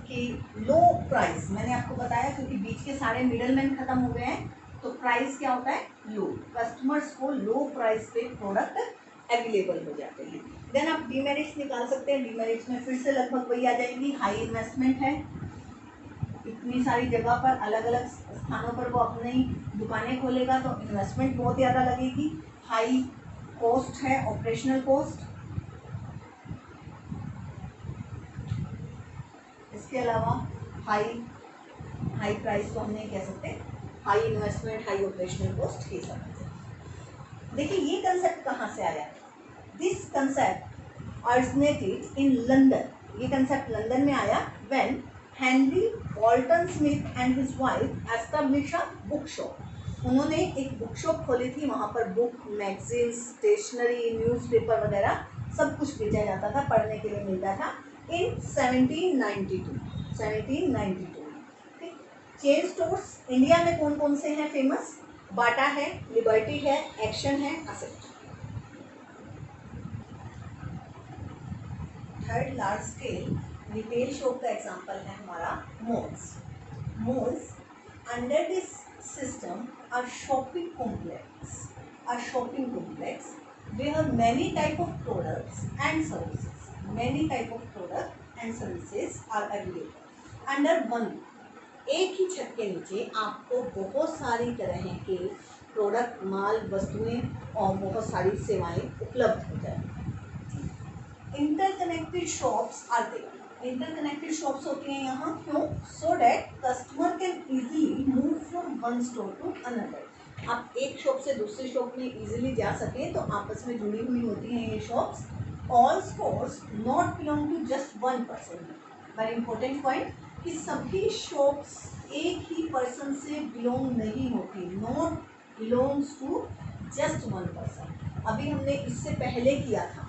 कि लो प्राइस, मैंने आपको बताया क्योंकि बीच के सारे मिडलमैन खत्म हो गए हैं, तो प्राइस क्या होता है, लो, कस्टमर्स को लो प्राइस पे प्रोडक्ट अवेलेबल हो जाते हैं। देन आप डीमेरिट्स निकाल सकते हैं, डीमेरिट्स में फिर से लगभग वही आ जाएंगी, हाई इन्वेस्टमेंट है, इतनी सारी जगह पर अलग अलग स्थानों पर वो अपनी दुकानें खोलेगा तो इन्वेस्टमेंट बहुत ज़्यादा लगेगी, हाई कॉस्ट है, ऑपरेशनल कॉस्ट। इसके अलावा हाई प्राइस तो हम नहीं कह सकते, high investment, high operational cost ही सब। देखिए ये कंसेप्ट कहाँ से आया, this concept originated in London, ये कंसेप्ट लंदन में आया when Henry Walton Smith and his wife establish a book shop. उन्होंने एक बुक शॉप खोली थी, वहाँ पर बुक, मैगजीन, स्टेशनरी, न्यूज़पेपर वगैरह सब कुछ बेचा जाता था, पढ़ने के लिए मिलता था। इन 1792 ठीक। चेन स्टोर्स इंडिया में कौन कौन से हैं फेमस, बाटा है, लिबर्टी है, एक्शन है, asset. Third large scale retail shop का एग्जांपल है हमारा malls. Malls under this system are shopping complex where many type of products and services are available under one। एक ही छत के नीचे आपको बहुत सारी तरह के प्रोडक्ट, माल, वस्तुएं और बहुत सारी सेवाएं उपलब्ध हो जाएंगी। Interconnected shops are there, interconnected shops होती हैं यहाँ, क्यों? So that customer can easily move from one store to another. आप एक शॉप से दूसरी शॉप में इजीली जा सकें तो आपस में जुड़ी हुई होती हैं ये shops. All stores not belong to just one person. Very important point कि सभी शॉप्स एक ही पर्सन से बिलोंग नहीं होती, not belongs to just one person. अभी हमने इससे पहले किया था,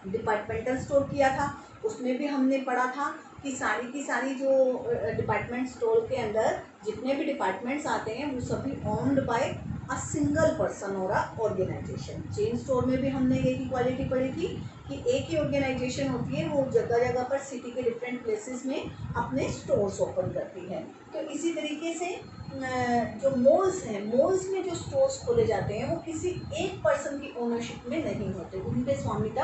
डिपार्टमेंटल स्टोर किया था, उसमें भी हमने पढ़ा था कि सारी की सारी जो डिपार्टमेंट स्टोर के अंदर जितने भी डिपार्टमेंट्स आते हैं वो सभी owned by a single person और अ ऑर्गेनाइजेशन। चेन स्टोर में भी हमने यही क्वालिटी पढ़ी थी कि एक ही ऑर्गेनाइजेशन होती है, वो जगह जगह पर सिटी के डिफरेंट प्लेसेस में अपने स्टोर्स ओपन करती है। तो इसी तरीके से जो मॉल्स हैं, मॉल्स में जो स्टोर्स खोले जाते हैं वो किसी एक पर्सन की ओनरशिप में नहीं होते, उनके स्वामित्व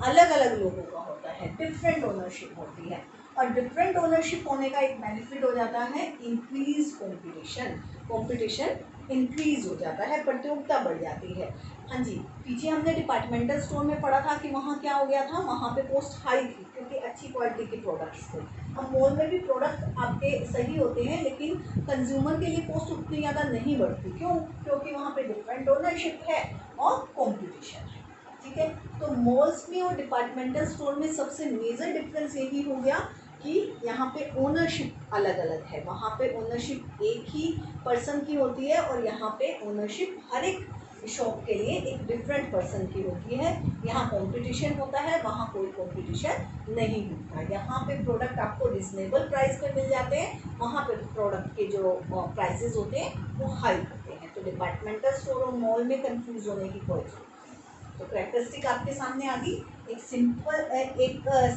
अलग अलग लोगों का होता है, डिफरेंट ओनरशिप होती है। और डिफरेंट ओनरशिप होने का एक बेनिफिट हो जाता है इंक्रीज कंपटीशन, कंपटीशन इंक्रीज हो जाता है, प्रतियोगिता बढ़ जाती है। हाँ जी, पीछे हमने डिपार्टमेंटल स्टोर में पढ़ा था कि वहाँ क्या हो गया था, वहाँ पे कॉस्ट हाई थी क्योंकि अच्छी क्वालिटी के प्रोडक्ट्स थे। अब मॉल में भी प्रोडक्ट आपके सही होते हैं लेकिन कंज्यूमर के लिए कॉस्ट उतनी ज़्यादा नहीं बढ़ती, क्यों? क्योंकि वहाँ पे डिफरेंट ओनरशिप है और कॉम्पिटिशन है। ठीक है, तो मॉल्स में और डिपार्टमेंटल स्टोर में सबसे मेजर डिफरेंस यही हो गया कि यहाँ पे ओनरशिप अलग अलग है, वहाँ पे ओनरशिप एक ही पर्सन की होती है और यहाँ पे ओनरशिप हर एक शॉप के लिए एक डिफरेंट पर्सन की होती है। यहाँ कंपटीशन होता है, वहाँ कोई कंपटीशन नहीं होता। यहाँ पे प्रोडक्ट आपको रिजनेबल प्राइस पे मिल जाते हैं, वहाँ पे प्रोडक्ट के जो प्राइसेस होते हैं वो हाई होते हैं। तो डिपार्टमेंटल स्टोर और मॉल में कंफ्यूज होने की कोई जरूरत नहीं। तो कैरेक्टरिस्टिक आपके सामने आ गई। एक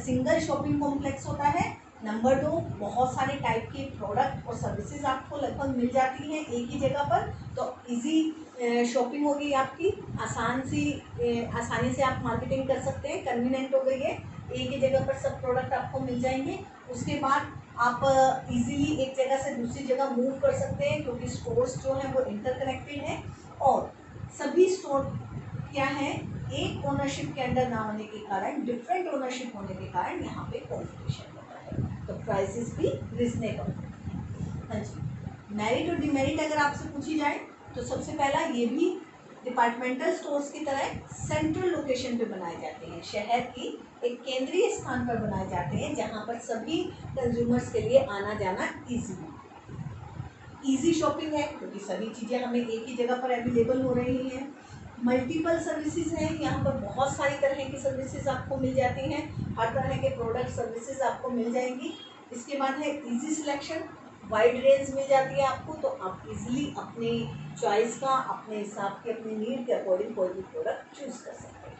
सिंगल शॉपिंग कॉम्प्लेक्स होता है। नंबर 2, बहुत सारे टाइप के प्रोडक्ट और सर्विसेज आपको लगभग मिल जाती हैं एक ही जगह पर, तो इजी शॉपिंग हो गई आपकी, आसानी से आप मार्केटिंग कर सकते हैं, कन्वीनियंट हो गई है, एक ही जगह पर सब प्रोडक्ट आपको मिल जाएंगे। उसके बाद आप इजीली एक जगह से दूसरी जगह मूव कर सकते हैं क्योंकि स्टोर्स जो हैं वो इंटरकनेक्टेड हैं। और सभी स्टोर क्या है, एक ओनरशिप के अंडर ना होने के कारण, डिफरेंट ओनरशिप होने के कारण यहाँ पे कॉम्पिटिशन होता है, तो प्राइसेस भी रिजनेबल। हाँ जी, मेरिट और डिमेरिट अगर आपसे पूछी जाए तो सबसे पहला, ये भी डिपार्टमेंटल स्टोर्स की तरह सेंट्रल लोकेशन पे बनाए जाते हैं, शहर की एक केंद्रीय स्थान पर बनाए जाते हैं जहाँ पर सभी कंज्यूमर्स के लिए आना जाना ईजी शॉपिंग है क्योंकि सभी चीज़ें हमें एक ही जगह पर अवेलेबल हो रही हैं। मल्टीपल सर्विसेज हैं, यहाँ पर बहुत सारी तरह की सर्विसेज आपको मिल जाती हैं, हर तरह के प्रोडक्ट सर्विसेज आपको मिल जाएंगी। इसके बाद है इजी सिलेक्शन, वाइड रेंज मिल जाती है आपको, तो आप इजीली अपनी चॉइस का, अपने हिसाब के, अपनी नीड के अकॉर्डिंग कोई भी प्रोडक्ट चूज कर सकते हैं।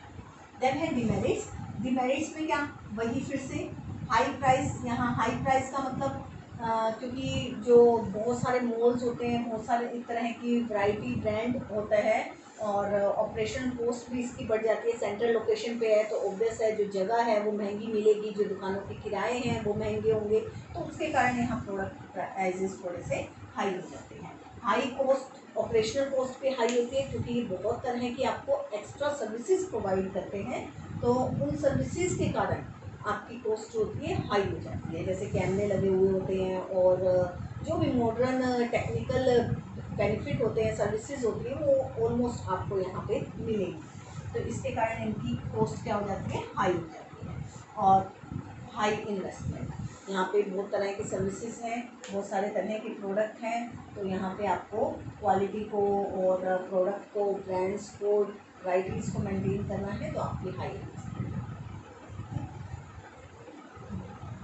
देन है डिमेरिट्स। डिमेरिट्स में क्या, वही फिर से हाई प्राइस। यहाँ हाई प्राइस का मतलब क्योंकि जो बहुत सारे मॉल्स होते हैं, बहुत सारे एक तरह की वैरायटी ब्रांड होता है और ऑपरेशन कॉस्ट भी इसकी बढ़ जाती है। सेंट्रल लोकेशन पे है तो ऑब्वियस है जो जगह है वो महंगी मिलेगी, जो दुकानों के किराए हैं वो महंगे होंगे, तो उसके कारण यहाँ प्रोडक्ट प्राइजेस थोड़े से हाई हो जाते हैं। हाई कॉस्ट, ऑपरेशनल कॉस्ट भी हाई होती है क्योंकि ये बहुत तरह की आपको एक्स्ट्रा सर्विसेज प्रोवाइड करते हैं, तो उन सर्विसेज के कारण आपकी कॉस्ट जो होती है हाई हो जाती है। जैसे कैमरे लगे हुए होते हैं और जो भी मॉडर्न टेक्निकल बेनिफिट होते हैं, सर्विसेज होती है, वो ऑलमोस्ट आपको यहाँ पे मिलेगी, तो इसके कारण इनकी कॉस्ट क्या हो जाती है, हाई हो जाती है। और हाई इन्वेस्टमेंट, यहाँ पे बहुत तरह की सर्विसेज हैं, बहुत सारे तरह के प्रोडक्ट हैं, तो यहाँ पे आपको क्वालिटी को और प्रोडक्ट को, ब्रांड्स को, वैराइटीज़ को मेंटेन करना है, तो आपकी high investment.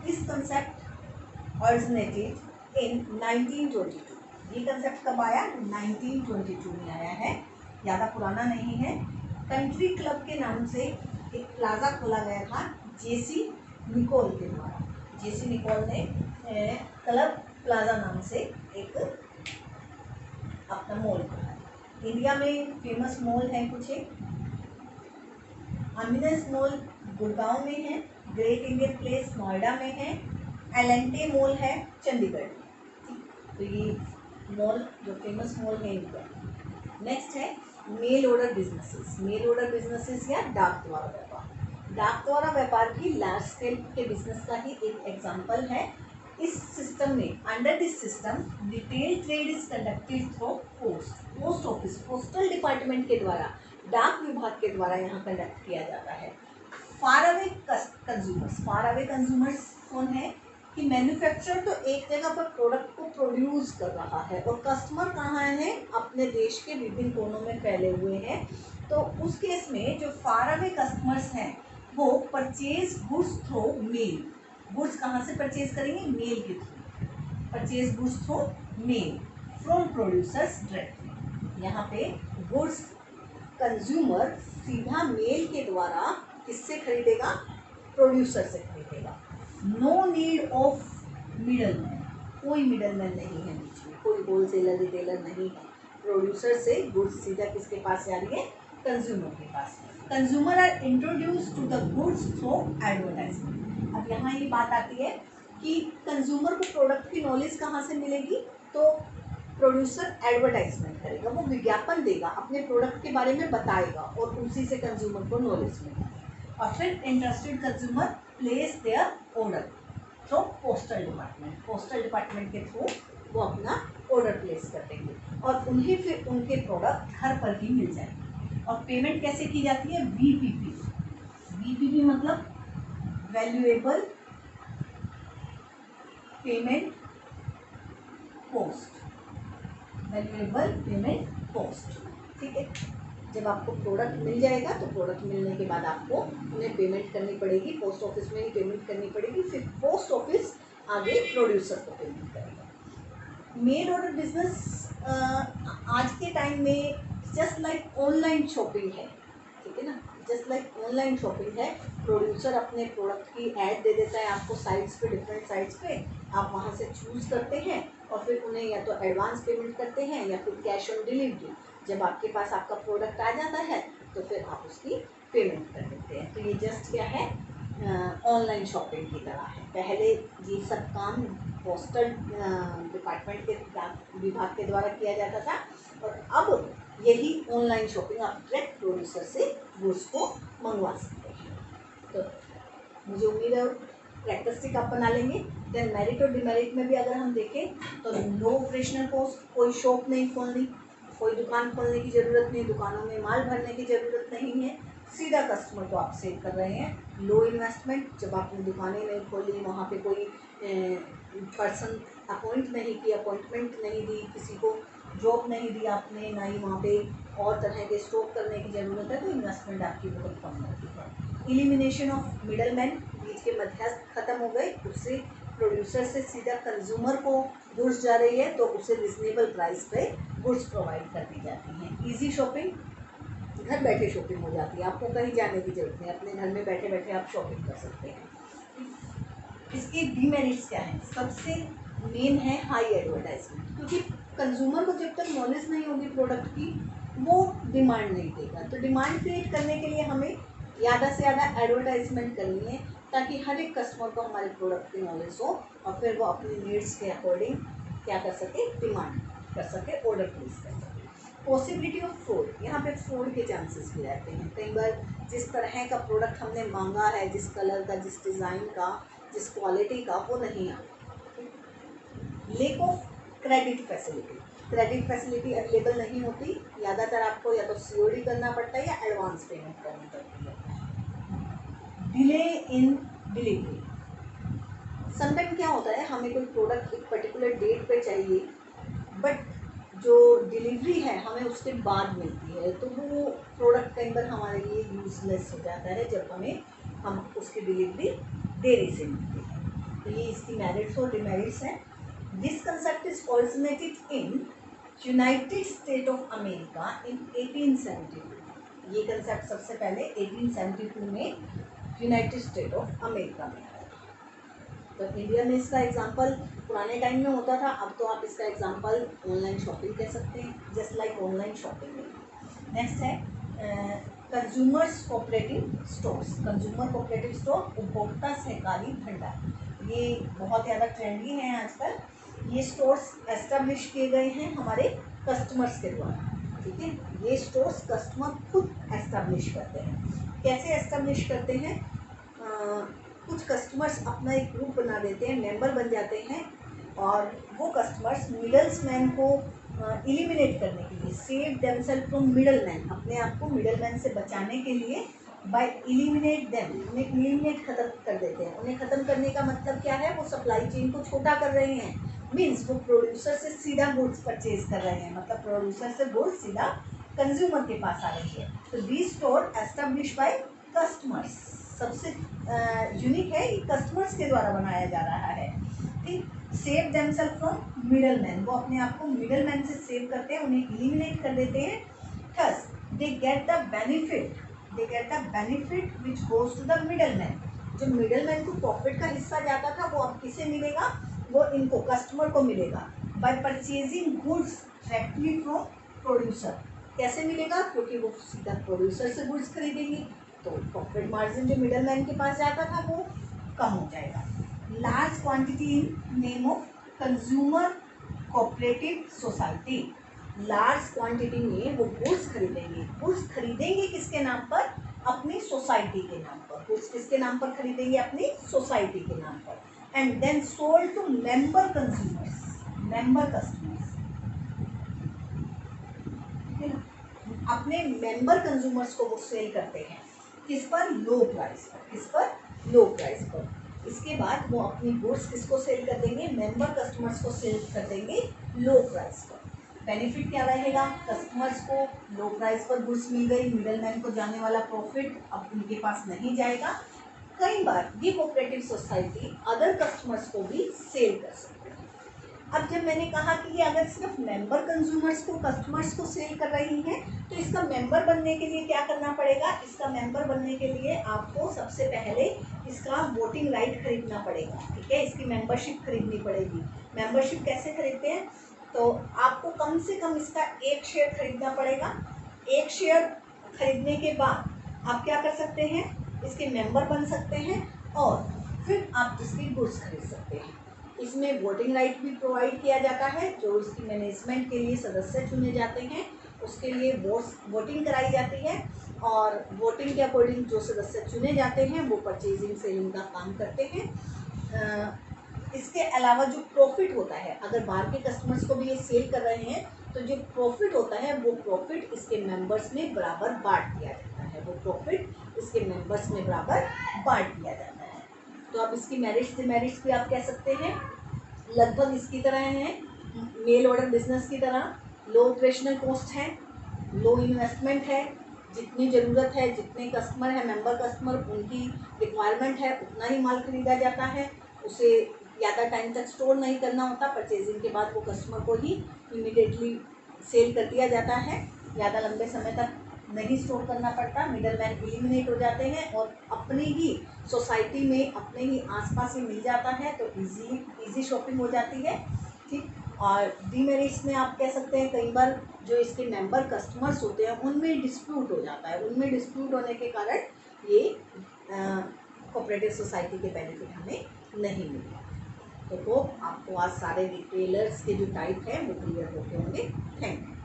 This concept originated इन 1922। ये कंसेप्ट कब आया, 1922 में आया है, ज़्यादा पुराना नहीं है। कंट्री क्लब के नाम से एक प्लाजा खोला गया था जेसी निकोल के द्वारा। जेसी निकोल ने क्लब प्लाजा नाम से एक अपना मॉल खोला। इंडिया में फेमस मॉल है कुछ एक, अमीनेस मॉल गुड़गांव में है, ग्रेट इंडियन प्लेस नोएडा में है, एलेंटे मॉल है चंडीगढ़ में। तो ये मॉल जो फेमस मॉल है इंडिया। नेक्स्ट है mail order businesses. Mail order businesses या डाक द्वारा व्यापार। डाक द्वारा व्यापार की लार्ज स्केल के बिजनेस का ही एक एग्जांपल है। इस सिस्टम में, under this system, retail trade is conducted through post office, postal department के द्वारा, डाक विभाग के द्वारा यहाँ कंडक्ट किया जाता है। फार अवे कंज्यूमर्स कौन है कि मैन्युफैक्चरर तो एक जगह पर प्रोडक्ट को प्रोड्यूस कर रहा है और कस्टमर कहाँ है, अपने देश के विभिन्न कोनों में फैले हुए हैं। तो उस केस में जो फार अवे कस्टमर्स हैं वो purchase goods through mail, goods कहाँ से परचेज करेंगे, मेल के through, purchase goods through mail from producers directly. यहाँ पे गुड्स कंज्यूमर सीधा मेल के द्वारा किससे खरीदेगा, प्रोड्यूसर से खरीदेगा। नो नीड ऑफ मिडलमैन, कोई मिडलमैन नहीं है बीच में, कोई होलसेलर रिटेलर नहीं है। प्रोड्यूसर से गुड्स सीधा किसके पास जा रही है, कंज्यूमर के पास। Consumer are introduce to the goods through advertisement. अब यहाँ ये बात आती है कि कंज्यूमर को प्रोडक्ट की नॉलेज कहाँ से मिलेगी, तो प्रोड्यूसर एडवर्टाइजमेंट करेगा, वो विज्ञापन देगा, अपने प्रोडक्ट के बारे में बताएगा और उसी से कंज्यूमर को नॉलेज मिलेगी। और फिर interested consumer place their order through postal department, postal department के थ्रू वो अपना ऑर्डर प्लेस कर देंगे और उन्हें फिर उनके प्रोडक्ट घर पर ही मिल जाएंगे। और पेमेंट कैसे की जाती है, वीपीपी, वीपीपी मतलब valuable payment post, valuable payment post, ठीक है। जब आपको प्रोडक्ट मिल जाएगा तो प्रोडक्ट मिलने के बाद आपको उन्हें पेमेंट करनी पड़ेगी, पोस्ट ऑफिस में ही पेमेंट करनी पड़ेगी, फिर पोस्ट ऑफिस आगे प्रोड्यूसर को पेमेंट करेगा। मेल ऑर्डर बिजनेस आज के टाइम में जस्ट लाइक ऑनलाइन शॉपिंग है, ठीक है ना, जस्ट लाइक ऑनलाइन शॉपिंग है। प्रोड्यूसर अपने प्रोडक्ट की ऐड दे देता है आपको साइट्स पे, डिफरेंट साइट्स पे, आप वहाँ से चूज़ करते हैं और फिर उन्हें या तो एडवांस पेमेंट करते हैं या फिर कैश ऑन डिलीवरी। जब आपके पास आपका प्रोडक्ट आ जाता है तो फिर आप उसकी पेमेंट कर देते हैं। तो ये जस्ट क्या है, ऑनलाइन शॉपिंग की तरह है। पहले ये सब काम पोस्टल डिपार्टमेंट के विभाग के द्वारा किया जाता था और अब यही ऑनलाइन शॉपिंग आप डायरेक्ट प्रोड्यूसर से गुड्स को मंगवा सकते हैं। तो मुझे उम्मीद है प्रैक्टिस आप बना लेंगे। देन मेरिट और डिमेरिट में भी अगर हम देखें तो लो ऑपरेशनल कॉस्ट, कोई शॉप नहीं खोलनी, कोई दुकान खोलने की ज़रूरत नहीं, दुकानों में माल भरने की ज़रूरत नहीं है, सीधा कस्टमर को आप सेव कर रहे हैं। लो इन्वेस्टमेंट, जब आपने दुकानें नहीं खोली, वहाँ पे कोई पर्सन अपॉइंट नहीं किया, अपॉइंटमेंट नहीं दी, किसी को जॉब नहीं दी आपने, ना ही वहाँ पे और तरह के स्टॉक करने की ज़रूरत है, तो इन्वेस्टमेंट आपकी बहुत कम होती है। एलिमिनेशन ऑफ मिडल मैन, बीच के मध्यस्थ खत्म हो गए, उससे प्रोड्यूसर से सीधा कंज्यूमर को गुड्स जा रही है तो उसे रिजनेबल प्राइस पे गुड्स प्रोवाइड कर दी जाती हैं। इजी शॉपिंग, घर बैठे शॉपिंग हो जाती है, आपको कहीं जाने की ज़रूरत नहीं, अपने घर में बैठे बैठे आप शॉपिंग कर सकते हैं। इसके डीमेरिट्स क्या हैं, सबसे मेन है हाई एडवर्टाइजमेंट, क्योंकि कंज्यूमर को जब तक नॉलेज नहीं होगी प्रोडक्ट की वो डिमांड नहीं देगा। तो डिमांड क्रिएट करने के लिए हमें ज़्यादा से ज़्यादा एडवर्टाइजमेंट करनी है ताकि हर एक कस्टमर को हमारे प्रोडक्ट की नॉलेज हो और फिर वो अपनी नीड्स के अकॉर्डिंग क्या कर सके, डिमांड कर सके, ऑर्डर प्लेस कर सके। पॉसिबिलिटी ऑफ फ्रॉड, यहाँ पे फ्रॉड के चांसेस भी रहते हैं। कई बार जिस तरह का प्रोडक्ट हमने मांगा है, जिस कलर का, जिस डिज़ाइन का, जिस क्वालिटी का, वो नहीं आता। Lake of credit facility, credit facility available नहीं होती, ज़्यादातर आपको या तो COD करना पड़ता है या एडवांस पेमेंट करनी पड़ती है। डिले इन डिलीवरी, समटाइम क्या होता है, हमें कोई प्रोडक्ट एक पर्टिकुलर डेट पे चाहिए बट जो डिलीवरी है हमें उसके बाद मिलती है, तो वो प्रोडक्ट कई बार हमारे लिए यूजलेस हो जाता है जब हम उसकी डिलीवरी देरी से मिलती है। तो ये इसकी मेरिट्स और डिमेरिट्स हैं। This concept is originated in United State of America in 1872। ये कंसेप्ट सबसे पहले 1872 में यूनाइटेड स्टेट ऑफ अमेरिका में आया। तो इंडिया में इसका एग्जांपल पुराने टाइम में होता था, अब तो आप इसका एग्जांपल ऑनलाइन शॉपिंग कह सकते हैं, just like online shopping. Next है consumers cooperative stores, consumer cooperative store, उपभोक्ता सहकारी भंडार, ये बहुत ज़्यादा ट्रेंडी है आजकल। ये स्टोर्स एस्टेब्लिश किए गए हैं हमारे कस्टमर्स के द्वारा, ठीक है। ये स्टोर्स कस्टमर खुद एस्टेब्लिश करते हैं। कैसे एस्टेब्लिश करते हैं? कुछ कस्टमर्स अपना एक ग्रुप बना देते हैं, मेंबर बन जाते हैं, और वो कस्टमर्स मिडल्स मैन को एलिमिनेट करने के लिए, save themselves from middle man, अपने आप को मिडल मैन से बचाने के लिए बाय एलिमिनेट देम, उन्हें एलिमिनेट खत्म कर देते हैं। उन्हें ख़त्म करने का मतलब क्या है? वो सप्लाई चेन को छोटा कर रहे हैं, मीन्स वो प्रोड्यूसर से सीधा गुड्स परचेज कर रहे हैं, मतलब प्रोड्यूसर से गुड्स सीधा कंज्यूमर के पास आ रही है। तो this store establish by customers, सबसे यूनिक है, ये कस्टमर्स के द्वारा बनाया जा रहा है। ठीक, save themselves from middle man, वो अपने आप को मिडल मैन से सेव करते हैं, उन्हें एलिमिनेट कर देते हैं। Thus they get the benefit which goes to the middle man. जो मिडल मैन को प्रॉफिट का हिस्सा जाता था वो अब किसे मिलेगा? वो इनको कस्टमर को मिलेगा, bye purchasing goods directly from producer. कैसे मिलेगा? क्योंकि वो सीधा प्रोड्यूसर से गुड्स खरीदेंगे, तो प्रॉफिट मार्जिन जो मिडल मैन के पास जाता था वो कम हो जाएगा। Large quantity in name of consumer cooperative society, large quantity में वो गुड्स खरीदेंगे किसके नाम पर? अपनी सोसाइटी के नाम पर। गुड्स किसके नाम पर खरीदेंगे? अपनी सोसाइटी के नाम पर। And then sold to member customers, अपने मेंबर कंज्यूमर्स को वो सेल करते हैं, किस पर? लो प्राइस पर। किस पर? लो प्राइस पर। इसके बाद वो अपनी गुड्स किसको सेल कर देंगे? मेंबर कस्टमर्स को सेल कर देंगे लो प्राइस पर। बेनिफिट क्या रहेगा? कस्टमर्स को लो प्राइस पर गुड्स मिल गई, मिडलमैन को जाने वाला प्रॉफिट अब उनके पास नहीं जाएगा। कई बार ये कोऑपरेटिव सोसाइटी अदर कस्टमर्स को भी सेल कर सकते हैं। अब जब मैंने कहा कि ये अगर सिर्फ मेंबर कंज्यूमर्स को, कस्टमर्स को सेल कर रही हैं, तो इसका मेंबर बनने के लिए क्या करना पड़ेगा? इसका मेंबर बनने के लिए आपको सबसे पहले इसका वोटिंग राइट खरीदना पड़ेगा। ठीक है, इसकी मेंबरशिप खरीदनी पड़ेगी। मेंबरशिप कैसे खरीदते हैं? तो आपको कम से कम इसका 1 शेयर खरीदना पड़ेगा। 1 शेयर खरीदने के बाद आप क्या कर सकते हैं? इसके मेंबर बन सकते हैं और फिर आप इसकी गुड्स खरीद सकते हैं। इसमें वोटिंग राइट भी प्रोवाइड किया जाता है। जो इसकी मैनेजमेंट के लिए सदस्य चुने जाते हैं उसके लिए वोटिंग कराई जाती है, और वोटिंग के अकॉर्डिंग जो सदस्य चुने जाते हैं वो परचेजिंग सेलिंग का काम करते हैं। इसके अलावा जो प्रॉफिट होता है, अगर बाहर के कस्टमर्स को भी ये सेल कर रहे हैं तो जो प्रॉफिट होता है वो प्रॉफिट इसके मेंबर्स में बराबर बांट दिया जाता है। वो प्रॉफिट इसके मेंबर्स में बराबर बांट दिया जाता है। तो अब इसकी मेरिट्स डिमेरिट्स भी आप कह सकते हैं, लगभग इसकी तरह हैं, मेल ऑर्डर बिजनेस की तरह। लो ऑपरेशनल कॉस्ट है, लो इन्वेस्टमेंट है, जितनी ज़रूरत है, जितने कस्टमर है, मेंबर कस्टमर, उनकी रिक्वायरमेंट है उतना ही माल खरीदा जाता है। उसे ज़्यादा टाइम तक स्टोर नहीं करना होता, परचेजिंग के बाद वो कस्टमर को ही इमीडिएटली सेल कर दिया जाता है। ज़्यादा लंबे समय तक नहीं स्टोर करना पड़ता, मिडल मैन एलिमिनेट हो जाते हैं और अपनी ही सोसाइटी में, अपने ही आसपास ही मिल जाता है, तो इजी शॉपिंग हो जाती है। ठीक, और डीमेरिट्स में आप कह सकते हैं कई बार जो इसके मेंबर कस्टमर्स होते हैं उनमें डिस्प्यूट हो जाता है। उनमें डिस्प्यूट होने के कारण ये कोऑपरेटिव सोसाइटी के बेनिफिट हमें नहीं मिलता। तो होप आपको आज सारे रिटेलर्स के जो टाइप हैं वो क्लियर होते होंगे। Thank you.